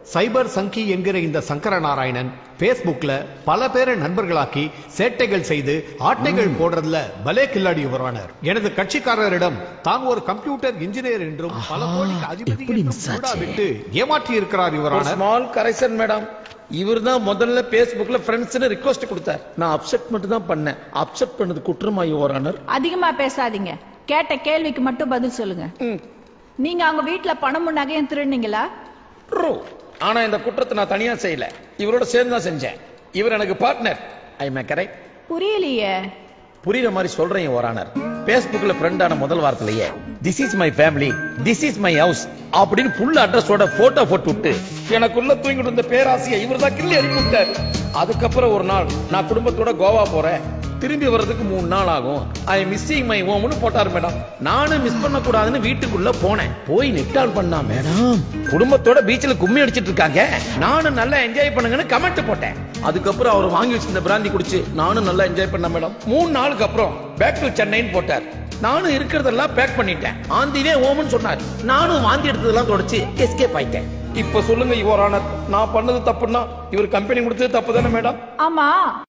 சைபர் சங்கி என்கிற இந்த சங்கரநாராயணன் பேஸ்புக்ல பல பேரை நண்பர்களாக்கி சேட்டைகள் செய்து ஆட்டைகள் போடுறதுல பலே கில்லாடி யுவரானர். எனது கட்சிக்காரரிடம் தான் ஒரு கம்ப்யூட்டர் இன்ஜினியர் என்றும் பல கோடிக்கு அதிபதி என்றும் விட்டு ஏமாற்றி இருக்கிறார் யுவரானர். ஸ்மால் கரெக்ஷன் மேடம், இவர் தான் முதல்ல பேஸ்புக்ல ஃப்ரெண்ட்ஸ்னு ரிக்வெஸ்ட் கொடுத்தார். நான் அப்செட் மட்டும் தான் பண்ணேன். அப்செட் பண்ணது குற்றமா யுவரானர்? அதிகமா பேசாதீங்க, கேட்ட கேள்விக்கு மட்டும் பதில் சொல்லுங்க. நீங்க அவங்க வீட்டுல பணமும் நகையும் திருடுனீங்களா? ஆனா இந்த குற்றத்தை நான் தனியா செய்யல, இவரோட சேர்ந்து தான் செஞ்சேன். இவர் எனக்கு பார்ட்னர். ஐ மே கரெக்ட்? புரியலையே. புரியுற மாதிரி சொல்றேன் யுவரானர். பேஸ்புக்ல ஃப்ரெண்டான முதல் வாரத்திலேயே this is my family, this is my house அப்படின்னு ஃபுல் அட்ரஸோட போட்டோ போட்டு விட்டு எனக்குள்ள தூங்கிட்டு இருந்த பேராசையை இவர் தான் கிள்ளி அடிச்சு விட்டாரு. அதுக்கப்புறம் ஒரு நாள் நான் குடும்பத்தோட கோவா போறேன், திரும்பி வர்றதுக்கு 3 நாள் ஆகும், ஐ மிஸ்ஸிங் மை ஹோம்னு போட்டாரு மேடம். நானும் மிஸ் பண்ண கூடாதுன்னு வீட்டுக்குள்ள போனேன். போய் நெட் ஆன் பண்ணா மேடம் குடும்பத்தோட பீச்ல கும்மி அடிச்சிட்டு இருக்காங்க, நானும் நல்லா என்ஜாய் பண்ணுங்கன்னு கமெண்ட் போட்டேன். அதுக்கப்புறம் அவர் வாங்கி வச்சிருந்த பிராந்தி குடிச்சு நானும் நல்லா என்ஜாய் பண்ண மேடம். 3 நாளுக்கு அப்புறம் பேக் டு சென்னைன்னு போட்டார். நானும் இருக்கிறதெல்லாம் பேக் பண்ணிட்டேன். ஆந்திவே ஹோம்னு சொன்னார். நானும் வாந்தி எடுத்ததெல்லாம் தொடச்சு எஸ்கேப் ஆயிட்டேன். இப்ப சொல்லுங்க யுவர் ஆனர், நான் பண்ணது தப்புன்னா இவர் கம்பெனி கொடுத்தது தப்பு தானே மேடம்? ஆமா.